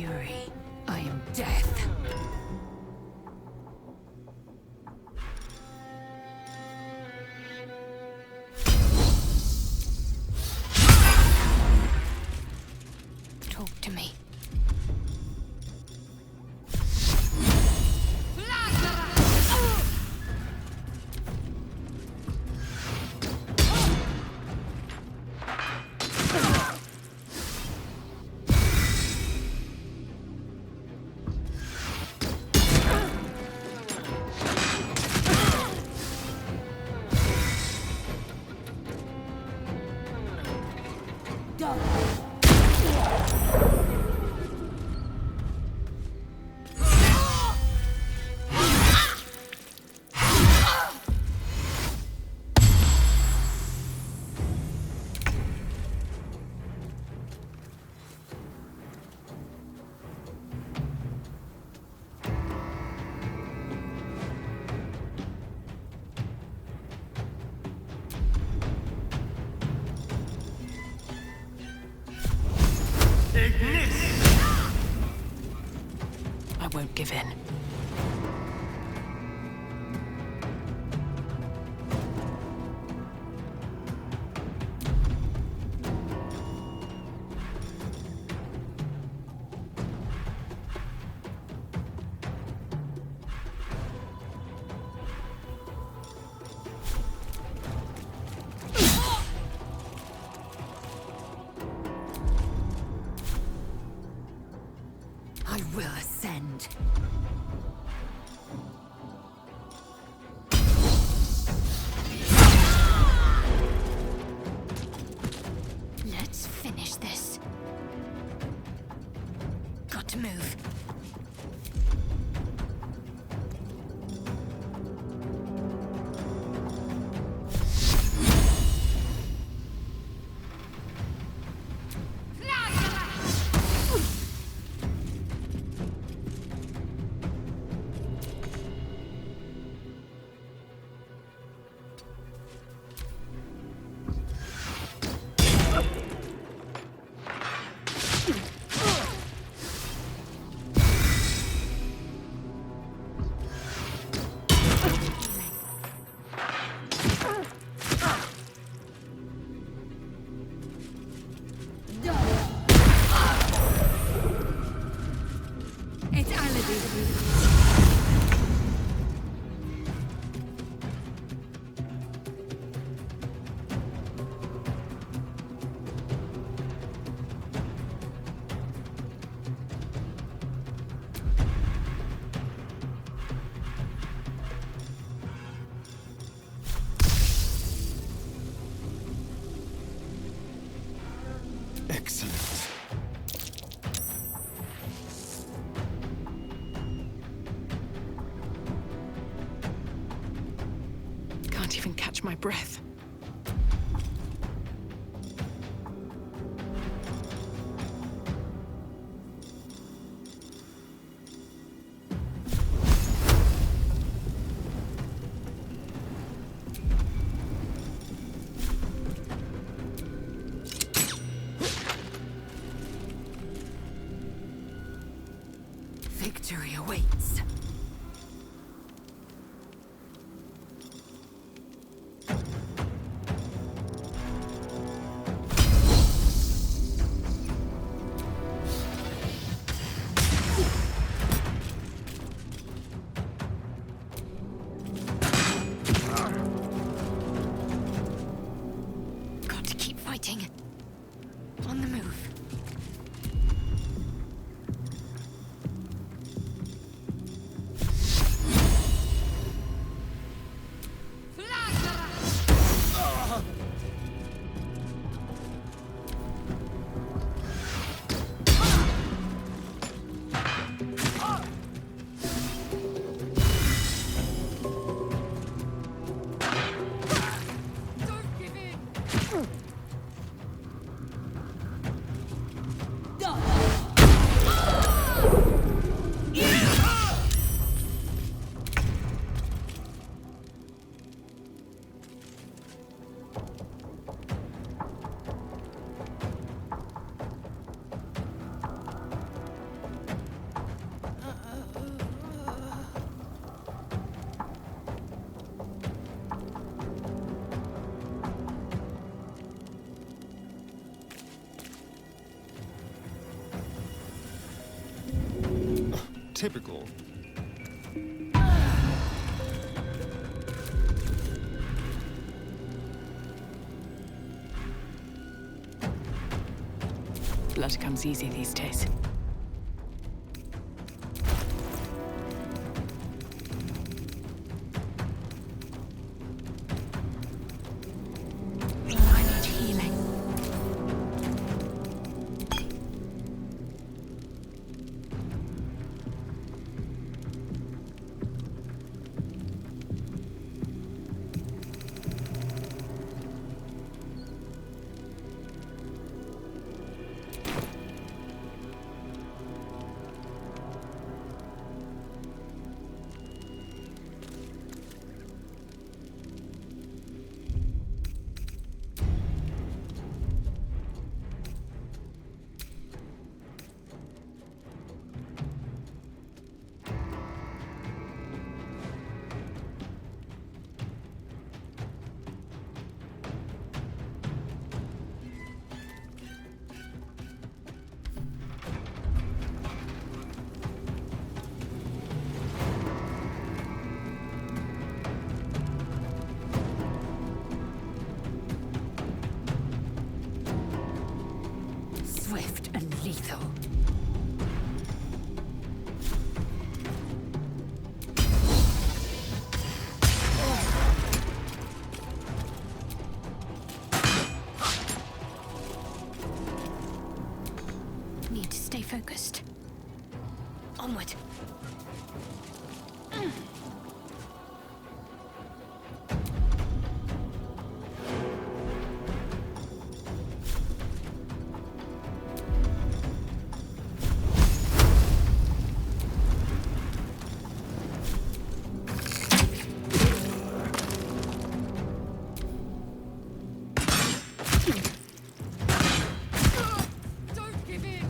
fury. I am death. Talk to me. I won't give in. I will ascend. Let's finish this. Got to move. Excellent. Can't even catch my breath. Victory awaits. Got to keep fighting. On the move. typical. Blood comes easy these days. I need healing. Swift and lethal. Need to stay focused. Onward. Don't give in.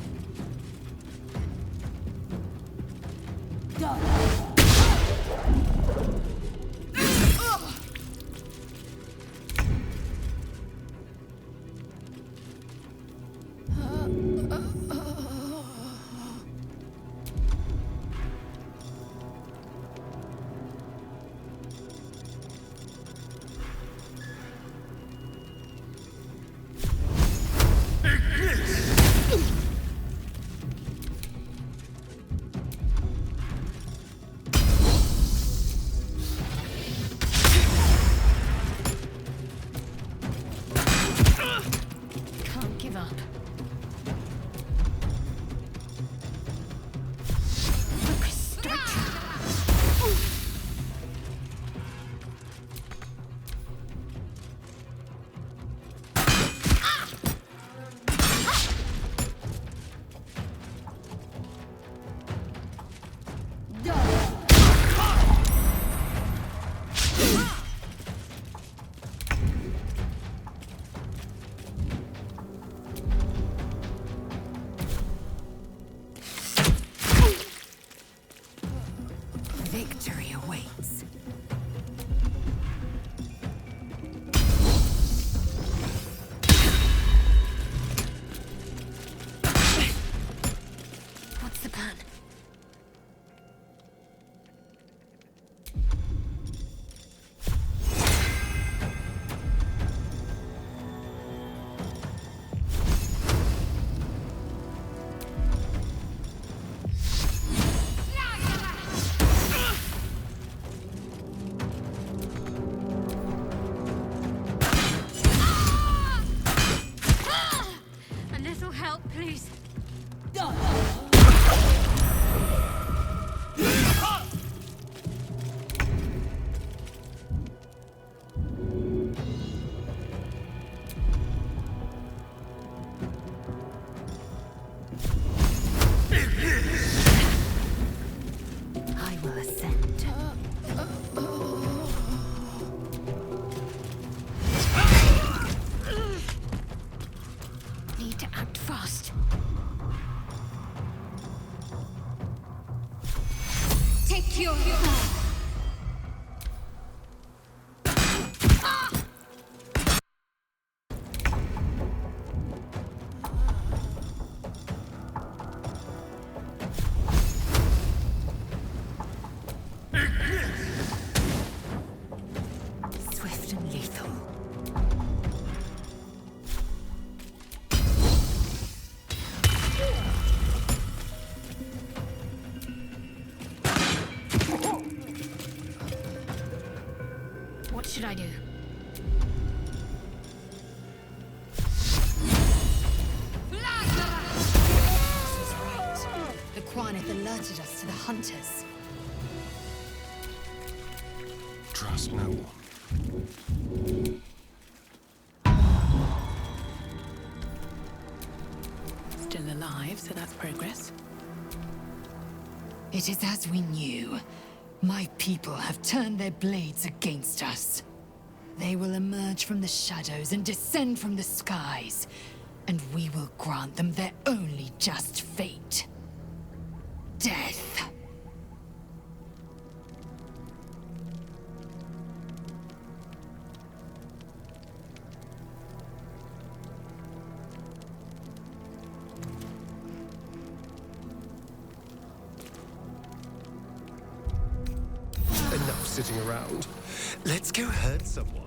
Can't give up. Focus, strike. Victory awaits. What's the plan? A little help, please. I will ascend. Need to act fast. Take your... I do? She's right. The Quanith alerted us to the hunters. Trust no one. Still alive, so that's progress. It is as we knew. My people have turned their blades against us. They will emerge from the shadows and descend from the skies, and we will grant them their only just fate. Death. Enough sitting around. Let's go hurt someone.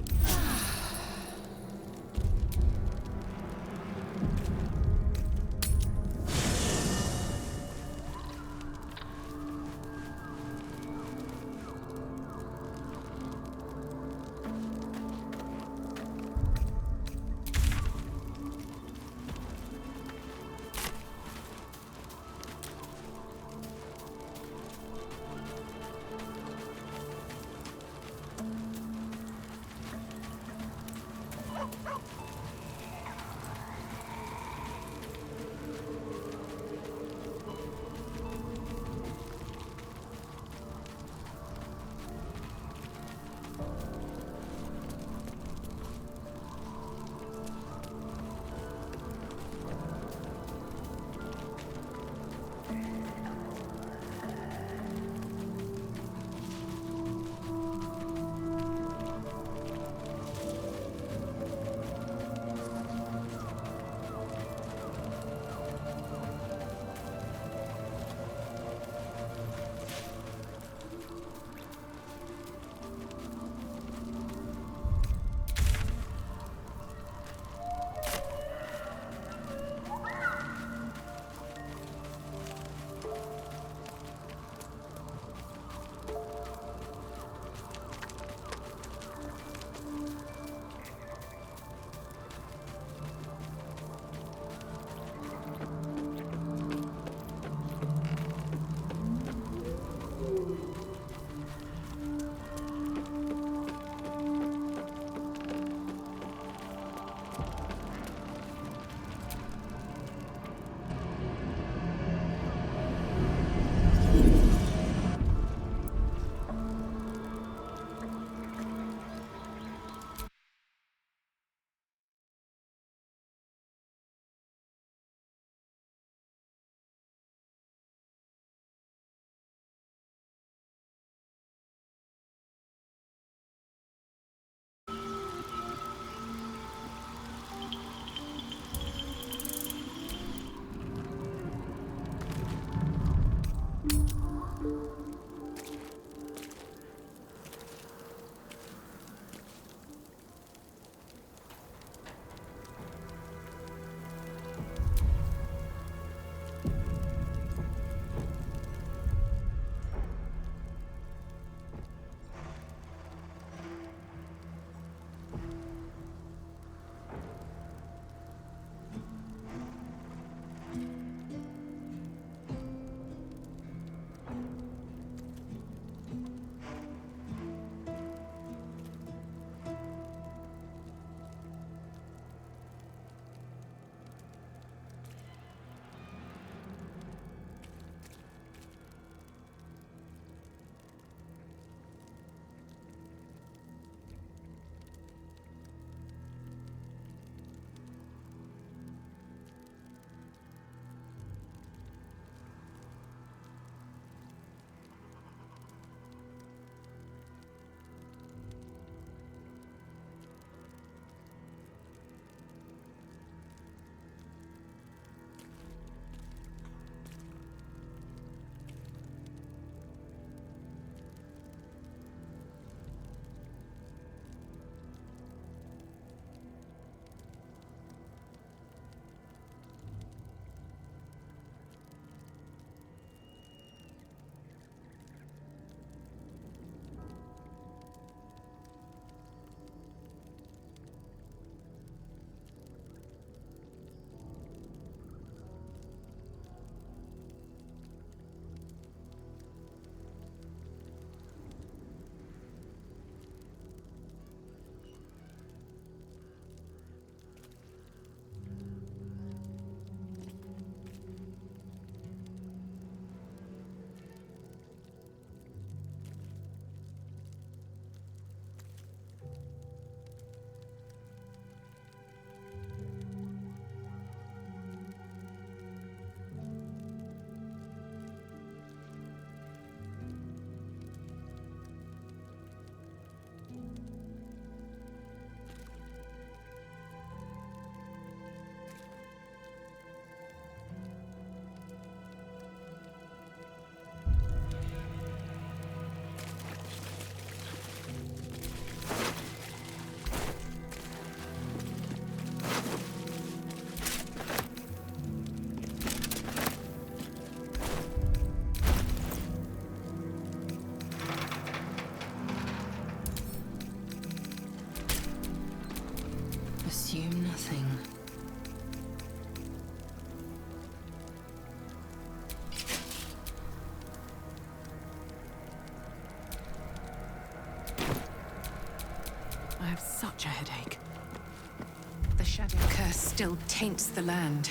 still taints the land.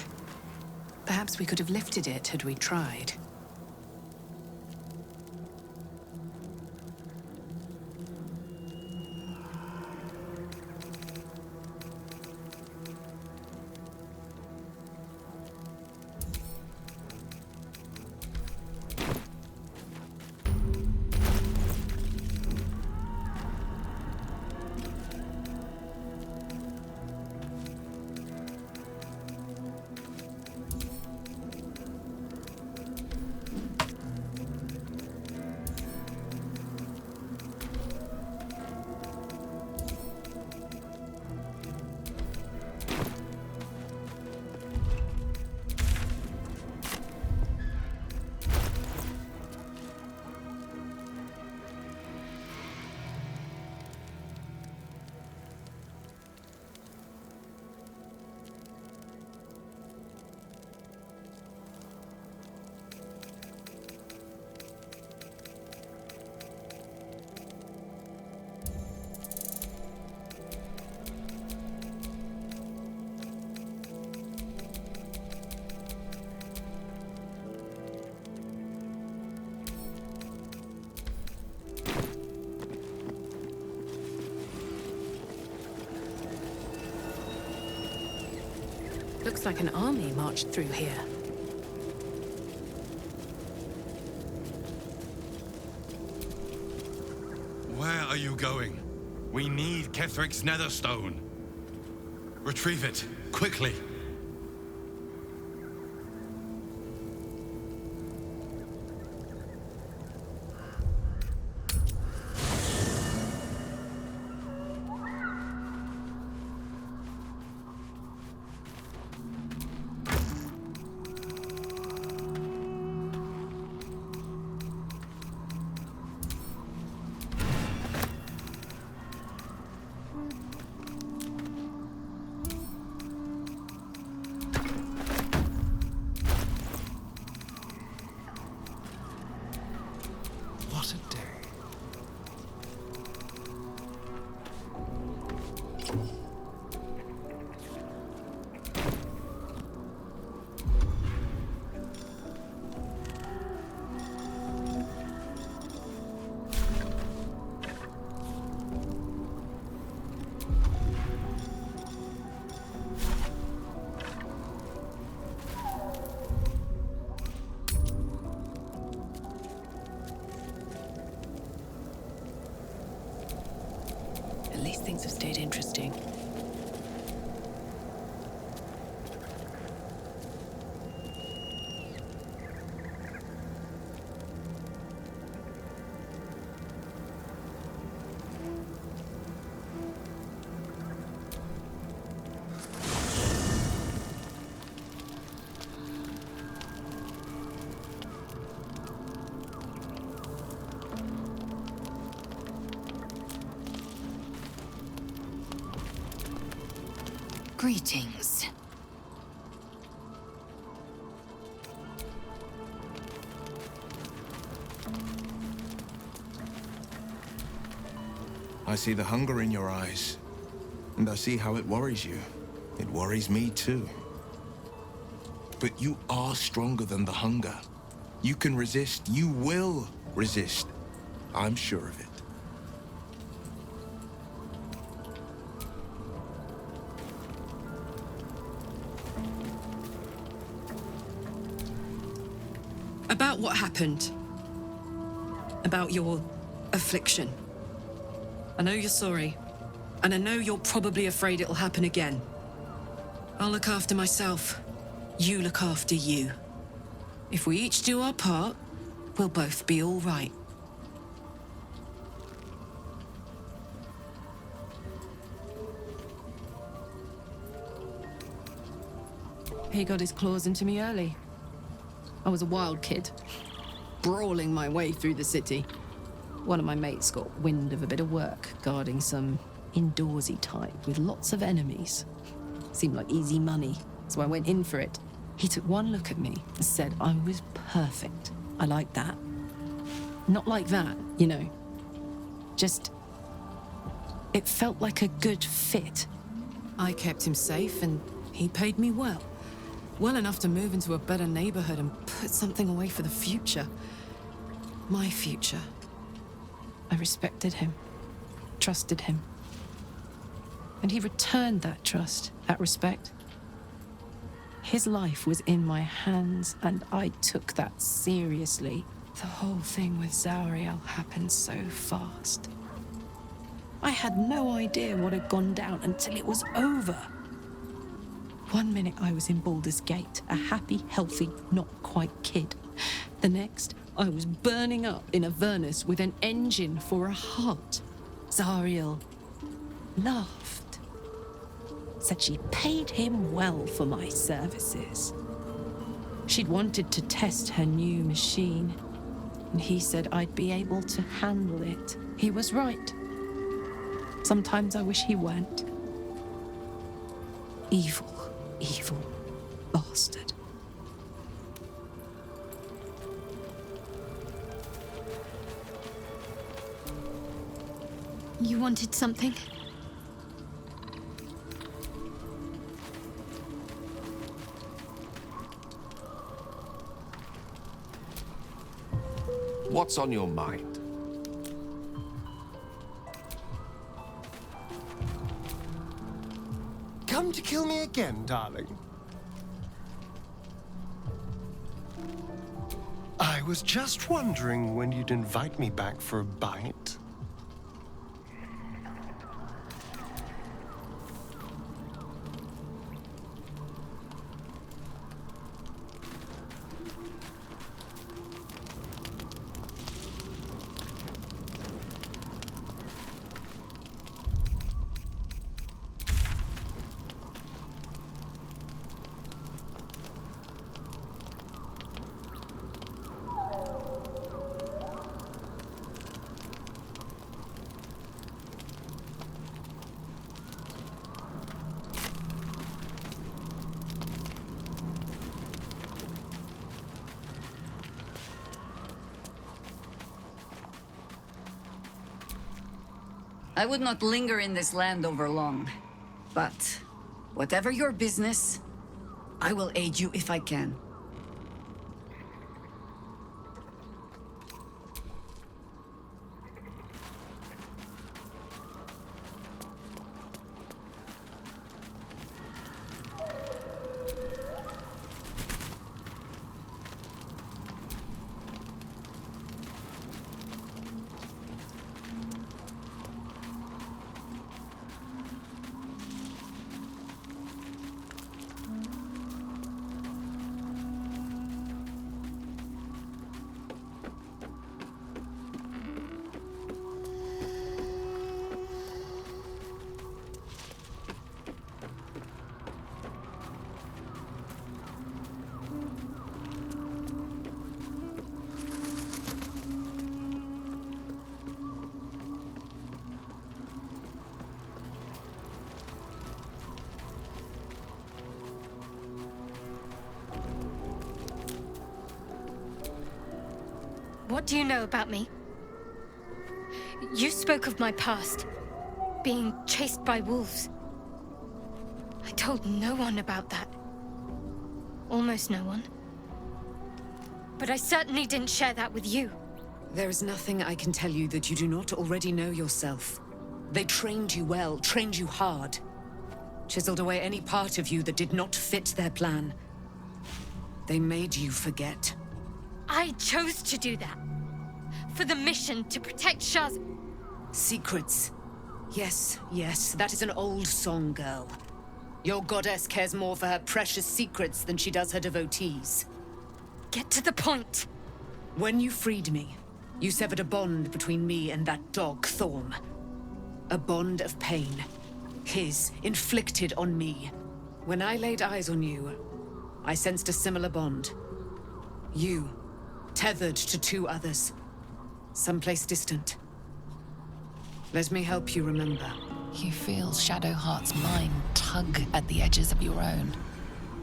Perhaps we could have lifted it had we tried. Looks like an army marched through here. Where are you going? We need Kethric's netherstone. Retrieve it, quickly. What a day. At least things have stayed interesting. Greetings. I see the hunger in your eyes, and I see how it worries you. It worries me too. But you are stronger than the hunger. You can resist. You will resist. I'm sure of it. About what happened. About your affliction. I know you're sorry, and I know you're probably afraid it'll happen again. I'll look after myself. You look after you. If we each do our part, we'll both be all right. He got his claws into me early. I was a wild kid, brawling my way through the city. One of my mates got wind of a bit of work guarding some indoorsy type with lots of enemies. Seemed like easy money, so I went in for it. He took one look at me and said I was perfect. I like that. Not like that, you know. Just... it felt like a good fit. I kept him safe and He paid me well. Well enough to move into a better neighborhood and put something away for the future. My future. I respected him, trusted him. And he returned that trust, that respect. His life was in my hands, and I took that seriously. The whole thing with Zauriel happened so fast. I had no idea what had gone down until it was over. One minute I was in Baldur's Gate, a happy, healthy, not quite kid. The next, I was burning up in Avernus with an engine for a heart. Zauriel laughed. Said she paid him well for my services. She'd wanted to test her new machine, and he said I'd be able to handle it. He was right. Sometimes I wish he weren't. Evil, evil bastard. You wanted something? What's on your mind? Come to kill me again, darling. I was just wondering when you'd invite me back for a bite. I would not linger in this land over long. But whatever your business, I will aid you if I can. What do you know about me? You spoke of my past, being chased by wolves. I told no one about that. Almost no one. But I certainly didn't share that with you. There is nothing I can tell you that you do not already know yourself. They trained you well, trained you hard. Chiseled away any part of you that did not fit their plan. They made you forget. I chose to do that. For the mission to protect Shaz. Secrets. Yes, yes, that is an old song, girl. Your goddess cares more for her precious secrets than she does her devotees. Get to the point. When you freed me, you severed a bond between me and that dog, Thorm. A bond of pain. His, inflicted on me. When I laid eyes on you, I sensed a similar bond. You, tethered to two others. Someplace distant. Let me help you remember. You feel Shadowheart's mind tug at the edges of your own.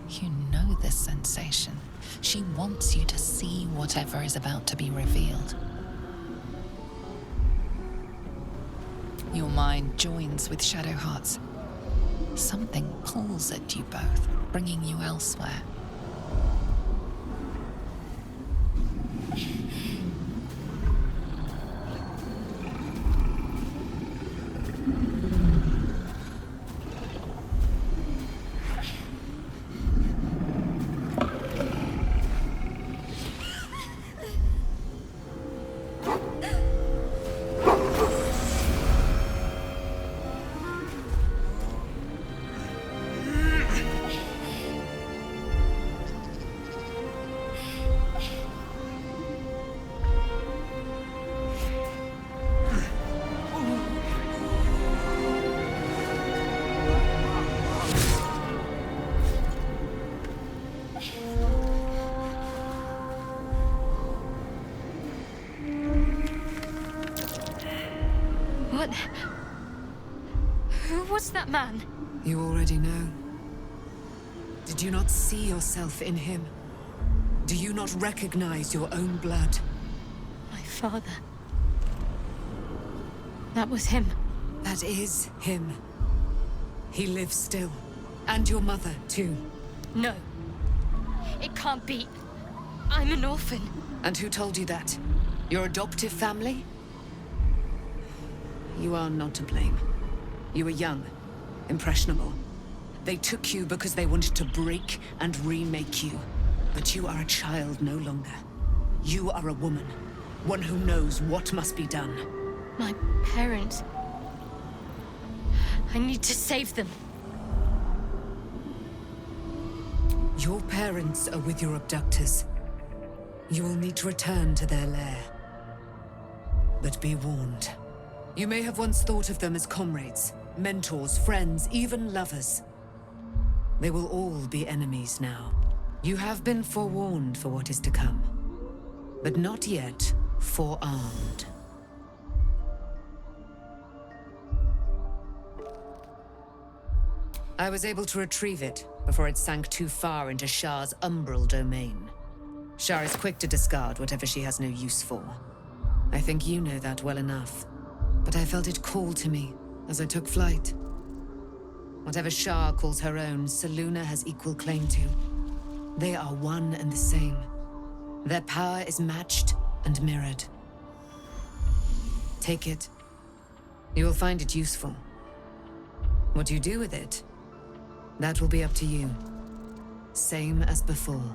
You know this sensation. She wants you to see whatever is about to be revealed. Your mind joins with Shadowheart's. Something pulls at you both, bringing you elsewhere. What? Who was that man? You already know. Did you not see yourself in him? Do you not recognize your own blood? My father. That was him. That is him. He lives still. And your mother, too. No. It can't be. I'm an orphan. And who told you that? Your adoptive family? You are not to blame. You were young, impressionable. They took you because they wanted to break and remake you. But you are a child no longer. You are a woman. One who knows what must be done. My parents. I need to save them. Your parents are with your abductors. You will need to return to their lair. But be warned. You may have once thought of them as comrades, mentors, friends, even lovers. They will all be enemies now. You have been forewarned for what is to come, but not yet forearmed. I was able to retrieve it before it sank too far into Shah's umbral domain. Shah is quick to discard whatever she has no use for. I think you know that well enough. But I felt it call to me as I took flight. Whatever Shah calls her own, Selûne has equal claim to. They are one and the same. Their power is matched and mirrored. Take it. You will find it useful. What you do with it, that will be up to you. Same as before.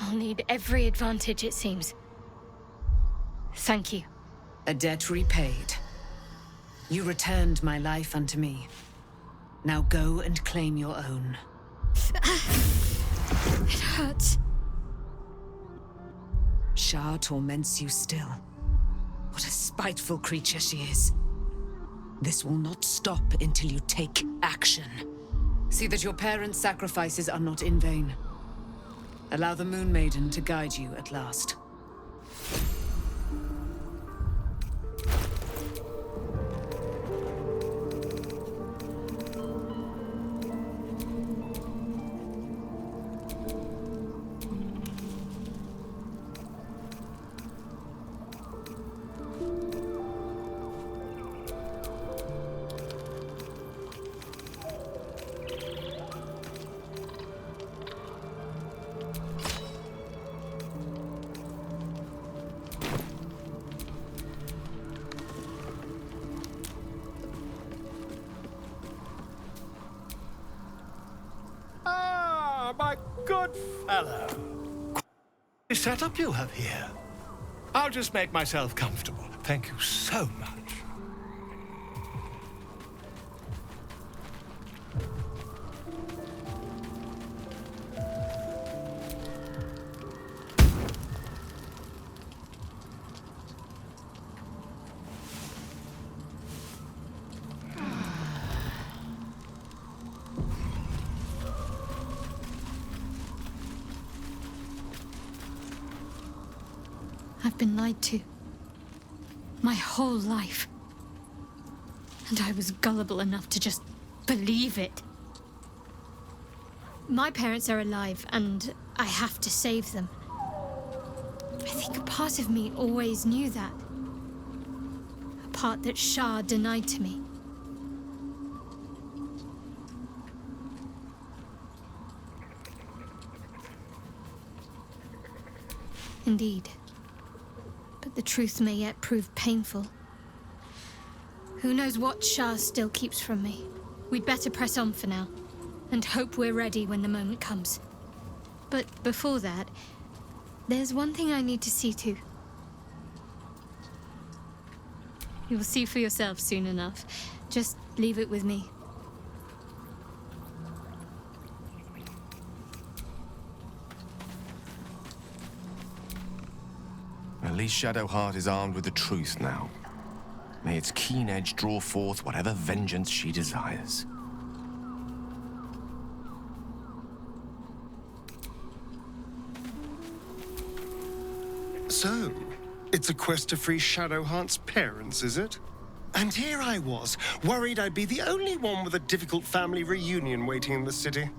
I'll need every advantage, it seems. Thank you. A debt repaid. You returned my life unto me. Now go and claim your own. It hurts. Shah torments you still. What a spiteful creature she is. This will not stop until you take action. See that your parents' sacrifices are not in vain. Allow the Moon Maiden to guide you at last. My good fellow. The setup you have here. I'll just make myself comfortable. Thank you so much. I've been lied to. My whole life. And I was gullible enough to just believe it. My parents are alive, and I have to save them. I think a part of me always knew that. A part that Shah denied to me. Indeed. But the truth may yet prove painful. Who knows what Shah still keeps from me? We'd better press on for now, and hope we're ready when the moment comes. But before that, there's one thing I need to see to. You'll see for yourself soon enough. Just leave it with me. At least Shadowheart is armed with the truth now. May its keen edge draw forth whatever vengeance she desires. So, it's a quest to free Shadowheart's parents, is it? And here I was, worried I'd be the only one with a difficult family reunion waiting in the city.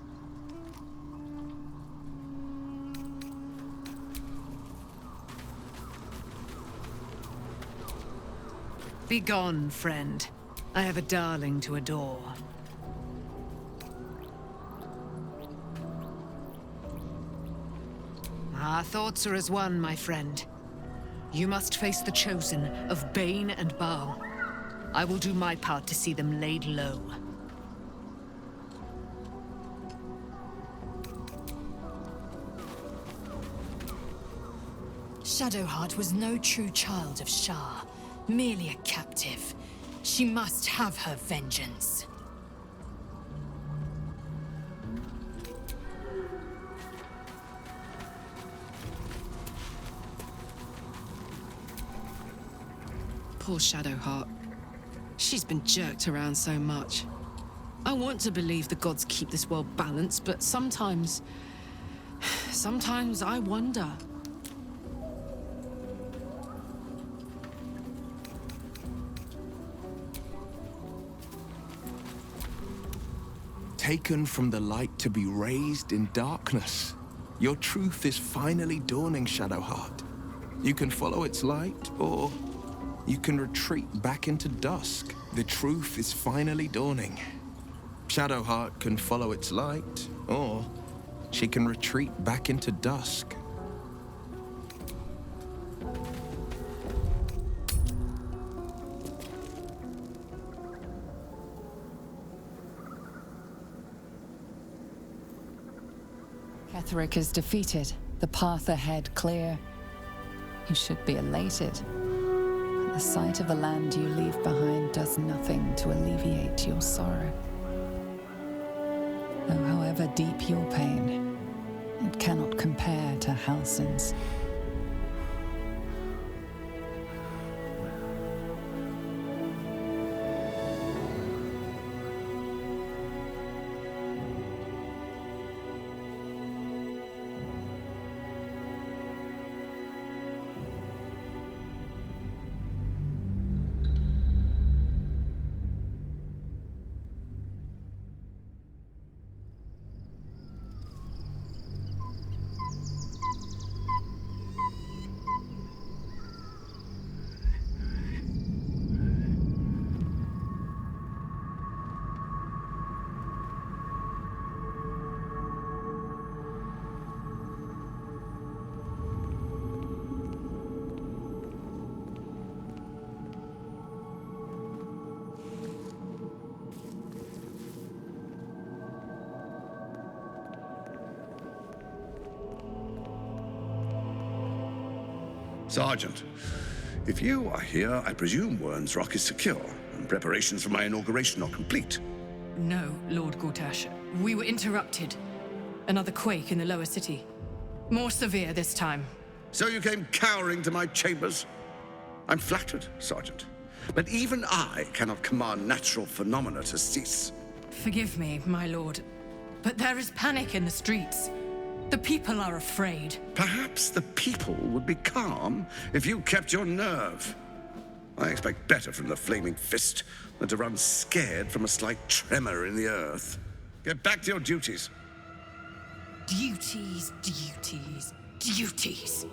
Begone, friend. I have a darling to adore. Our thoughts are as one, my friend. You must face the chosen of Bane and Bao. I will do my part to see them laid low. Shadowheart was no true child of Shah, merely a captive. She must have her vengeance. Poor Shadowheart. She's been jerked around so much. I want to believe the gods keep this world balanced, but sometimes I wonder. Taken from the light to be raised in darkness. Your truth is finally dawning, Shadowheart. You can follow its light, or you can retreat back into dusk. The truth is finally dawning. Shadowheart can follow its light, or she can retreat back into dusk. Ketheric is defeated, the path ahead clear. You should be elated. But the sight of the land you leave behind does nothing to alleviate your sorrow. Though however deep your pain, it cannot compare to Halsin's. Sergeant, if you are here, I presume Wern's Rock is secure, and preparations for my inauguration are complete. No, Lord Gortash. We were interrupted. Another quake in the lower city. More severe this time. So you came cowering to my chambers? I'm flattered, Sergeant. But even I cannot command natural phenomena to cease. Forgive me, my lord, but there is panic in the streets. The people are afraid. Perhaps the people would be calm if you kept your nerve. I expect better from the Flaming Fist than to run scared from a slight tremor in the earth. Get back to your duties. Duties, duties, duties.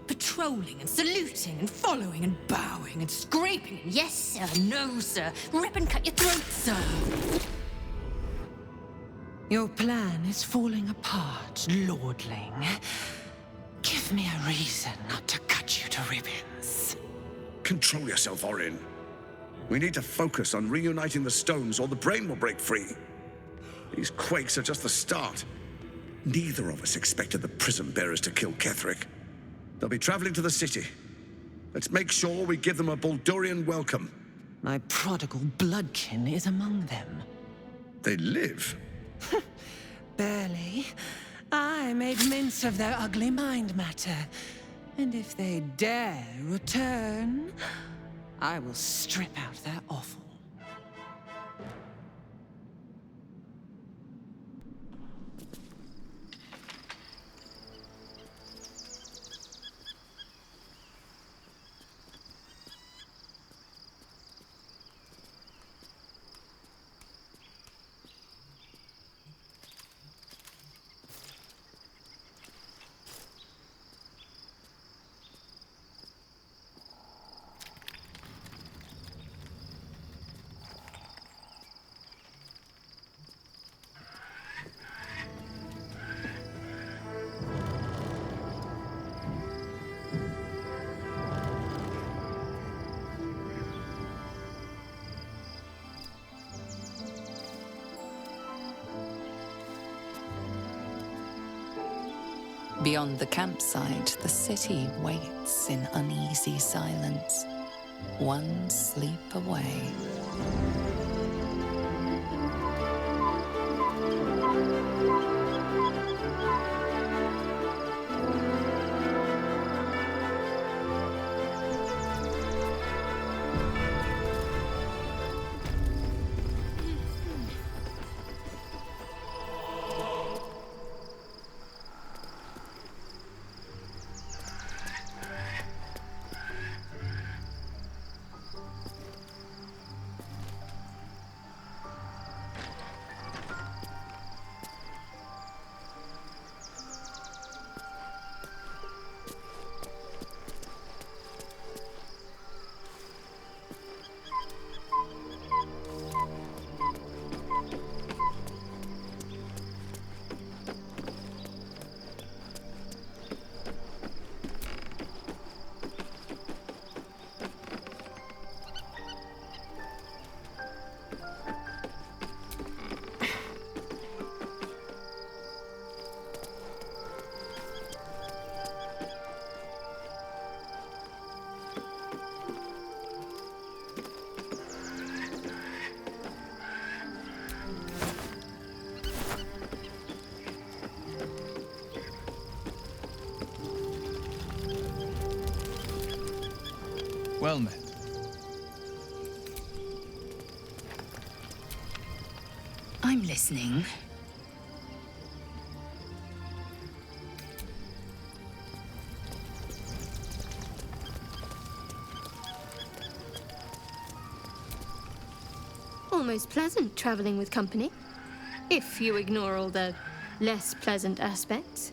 Patrolling and saluting and following and bowing and scraping. Yes, sir. No, sir. Rip and cut your throat, sir. Your plan is falling apart, lordling. Give me a reason not to cut you to ribbons. Control yourself, Orin. We need to focus on reuniting the stones or the brain will break free. These quakes are just the start. Neither of us expected the prison bearers to kill Ketheric. They'll be traveling to the city. Let's make sure we give them a Baldurian welcome. My prodigal bloodkin is among them. They live? Barely. I made mince of their ugly mind matter. And if they dare return, I will strip out their offal. Beyond the campsite, the city waits in uneasy silence, one sleep away. Well met. I'm listening. Almost pleasant traveling with company, if you ignore all the less pleasant aspects.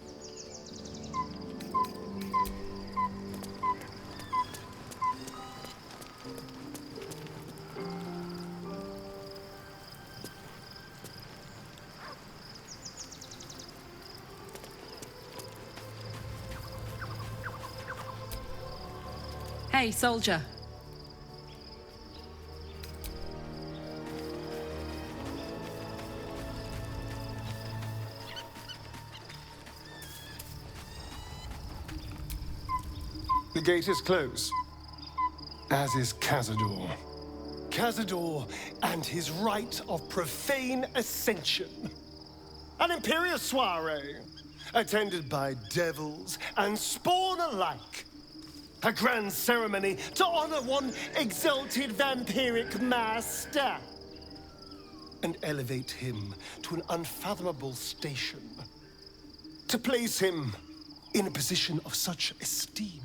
Hey, soldier. The gate is closed, as is Cazador. Cazador and his rite of profane ascension. An imperial soiree, attended by devils and spawn alike. A grand ceremony to honor one exalted vampiric master. And elevate him to an unfathomable station. To place him in a position of such esteem.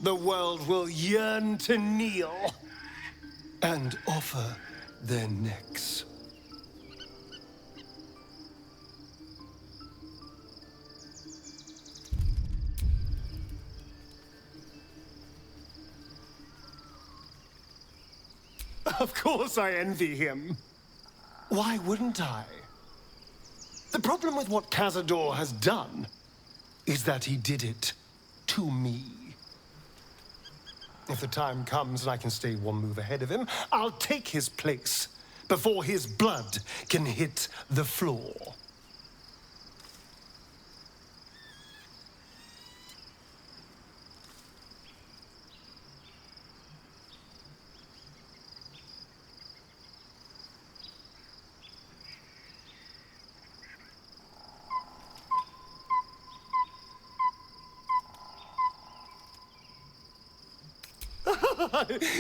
The world will yearn to kneel and offer their necks. Of course I envy him. Why wouldn't I? The problem with what Cazador has done is that he did it to me. If the time comes and I can stay one move ahead of him, I'll take his place before his blood can hit the floor.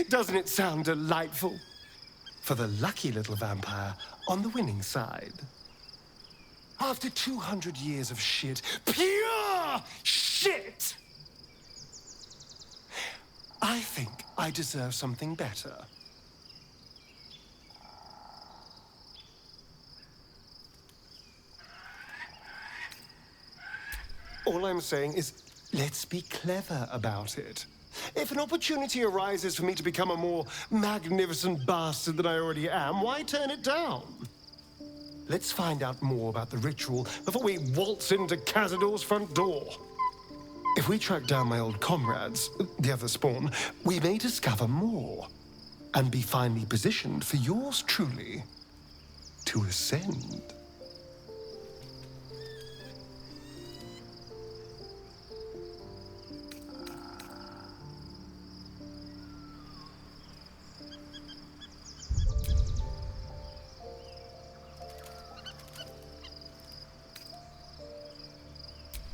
Doesn't it sound delightful? For the lucky little vampire on the winning side. After 200 years of shit, pure shit, I think I deserve something better. All I'm saying is, let's be clever about it. If an opportunity arises for me to become a more magnificent bastard than I already am, why turn it down? Let's find out more about the ritual before we waltz into Cazador's front door. If we track down my old comrades, the other spawn, we may discover more and be finally positioned for yours truly to ascend.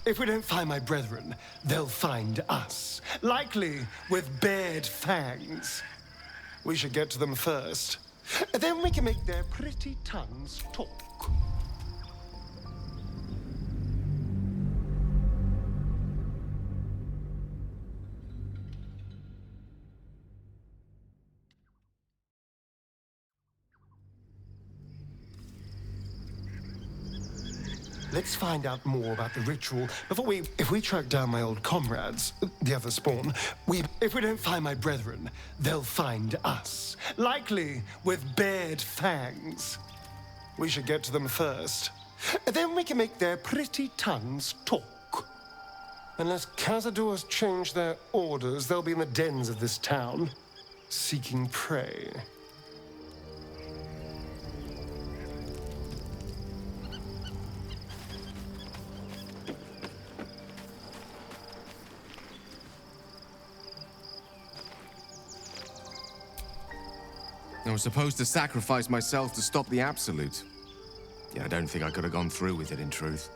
If we don't find my brethren, they'll find us, likely with bared fangs. We should get to them first. Then we can make their pretty tongues talk. Let's find out more about the ritual before if we track down my old comrades, the other spawn, if we don't find my brethren, they'll find us, likely with bared fangs. We should get to them first. Then we can make their pretty tongues talk. Unless Cazador has changed their orders, they'll be in the dens of this town, seeking prey. I was supposed to sacrifice myself to stop the Absolute. Yeah, I don't think I could have gone through with it, in truth.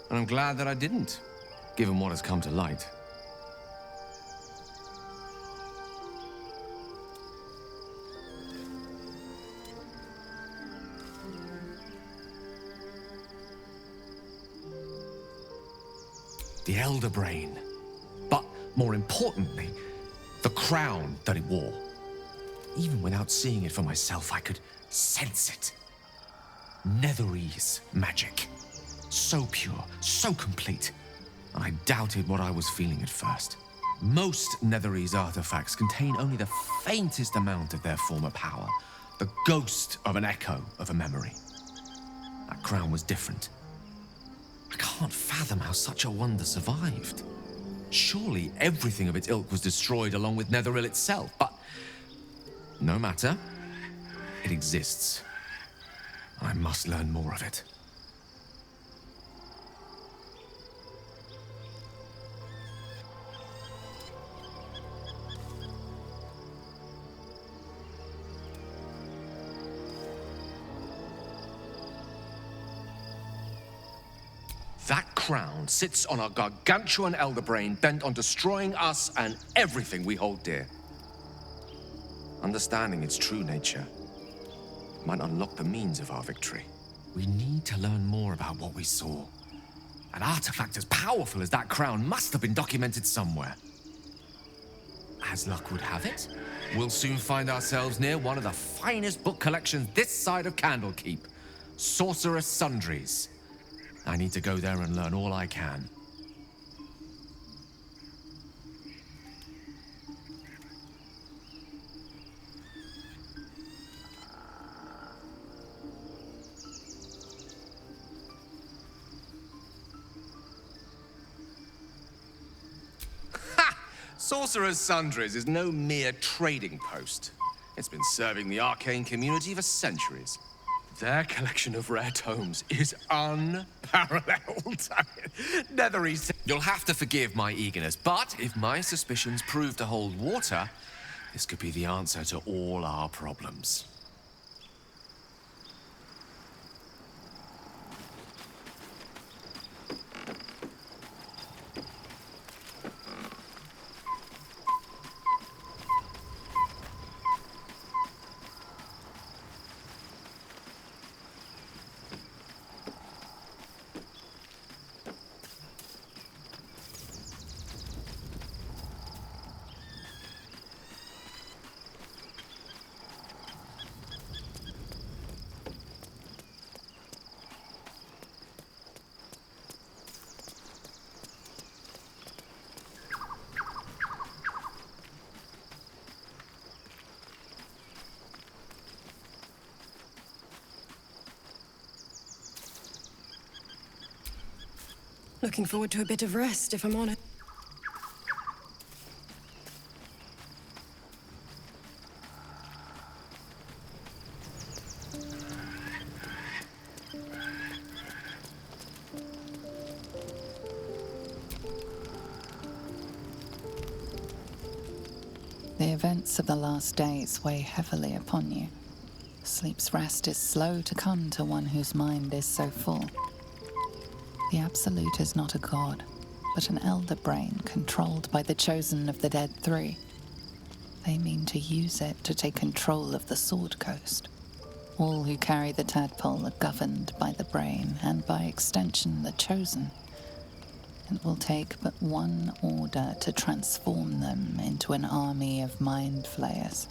And I'm glad that I didn't, given what has come to light. The Elder Brain. But, more importantly, the crown that it wore. Even without seeing it for myself, I could sense it. Netherese magic. So pure, so complete. And I doubted what I was feeling at first. Most Netherese artifacts contain only the faintest amount of their former power. The ghost of an echo of a memory. That crown was different. I can't fathom how such a wonder survived. Surely everything of its ilk was destroyed along with Netheril itself, but no matter. It exists. I must learn more of it. That crown sits on a gargantuan elder brain bent on destroying us and everything we hold dear. Understanding its true nature might unlock the means of our victory. We need to learn more about what we saw. An artifact as powerful as that crown must have been documented somewhere. As luck would have it, we'll soon find ourselves near one of the finest book collections this side of Candlekeep, Sorcerous Sundries. I need to go there and learn all I can. Sorcerer's Sundries is no mere trading post. It's been serving the arcane community for centuries. Their collection of rare tomes is unparalleled. Nethery's... You'll have to forgive my eagerness, but if my suspicions prove to hold water, this could be the answer to all our problems. Looking forward to a bit of rest, if I'm honest. The events of the last days weigh heavily upon you. Sleep's rest is slow to come to one whose mind is so full. The Absolute is not a god, but an elder brain controlled by the Chosen of the Dead Three. They mean to use it to take control of the Sword Coast. All who carry the tadpole are governed by the brain, and by extension the Chosen. It will take but one order to transform them into an army of mind flayers.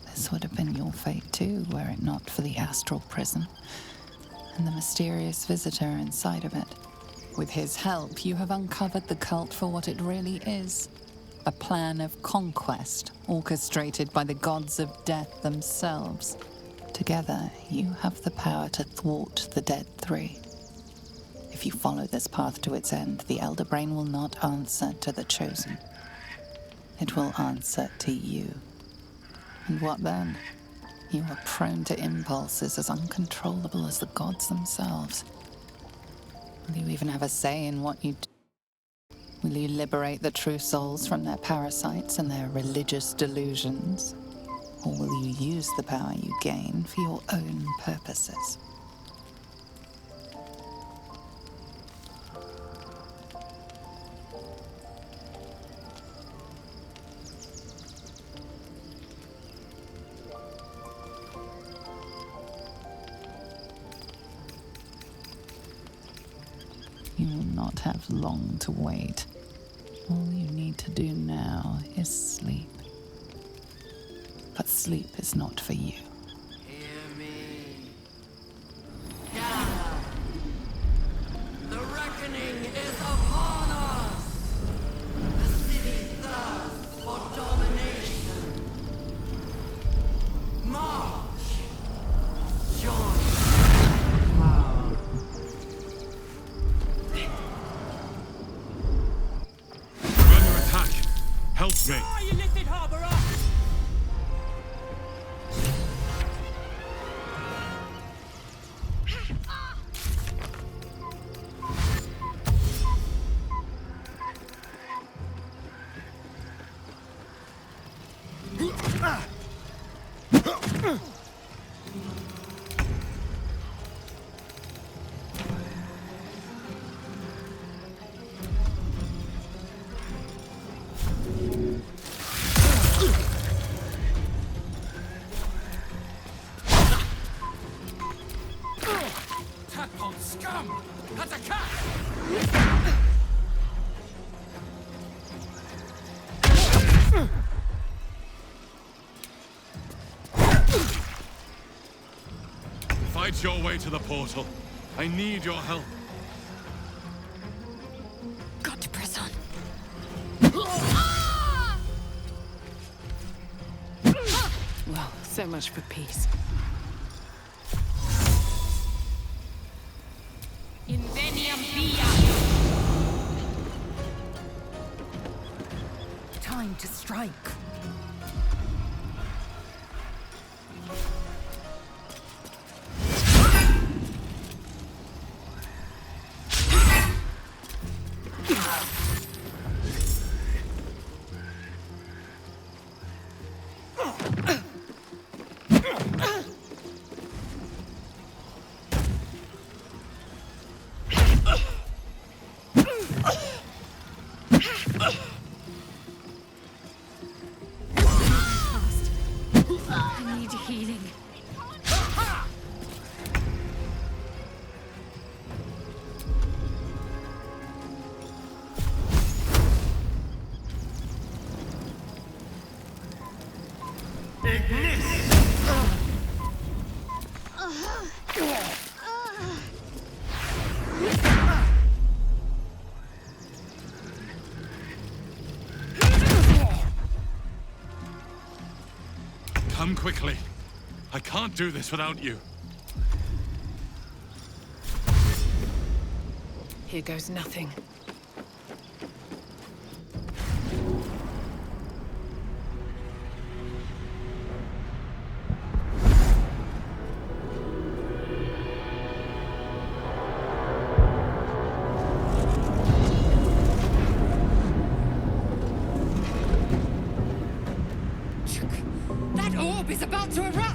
This would have been your fate too, were it not for the astral prison and the mysterious visitor inside of it. With his help, you have uncovered the cult for what it really is. A plan of conquest orchestrated by the gods of death themselves. Together, you have the power to thwart the Dead Three. If you follow this path to its end, the Elder Brain will not answer to the Chosen. It will answer to you. And what then? You are prone to impulses as uncontrollable as the gods themselves. Will you even have a say in what you do? Will you liberate the true souls from their parasites and their religious delusions? Or will you use the power you gain for your own purposes? You will not have long to wait. All you need to do now is sleep. But sleep is not for you. Hear me. Gather. The reckoning is upon us. The city thirsts for domination. March. Join. Help me! You lifted harborer! Scum! That's a cat! Fight your way to the portal. I need your help. Got to press on. Well, so much for peace. to strike. I need healing. Come quickly. I can't do this without you. Here goes nothing. That orb is about to erupt!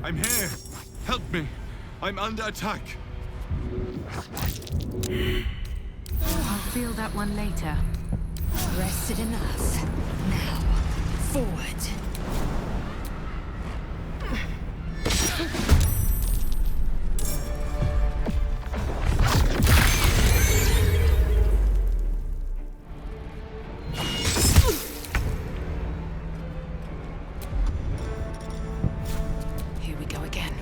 I'm here. Help me. I'm under attack. I'll feel that one later. Rested enough. Now, forward. Here we go again.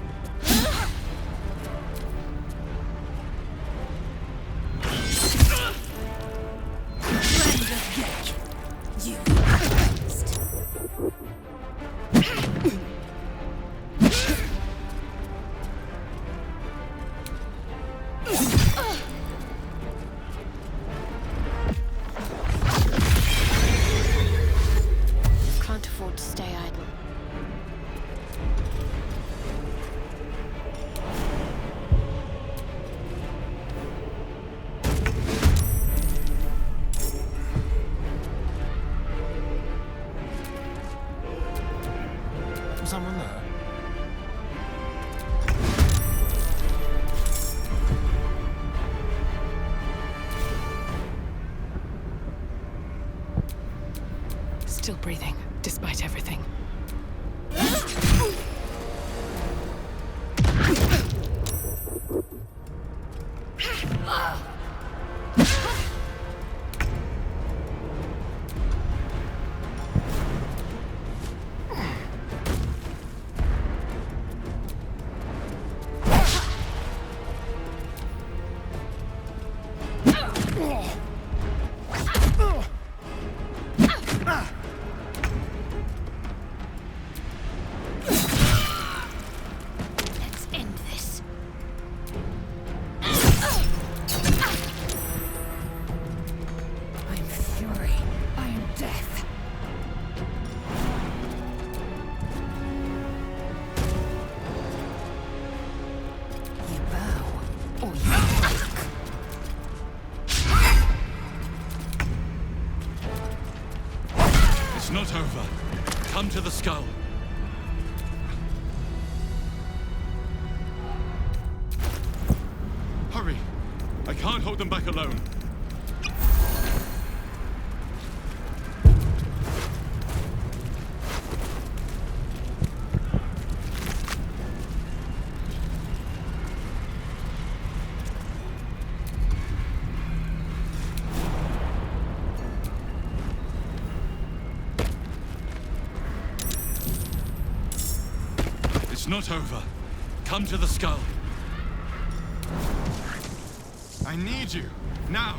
Can't afford to stay idle. Was someone there? Still breathing, despite everything. Let's end this. I am fury. I am death. You bow, or you break. It's not over. Come to the skull. can't hold them back alone. It's not over. Come to the skull. I need you, now!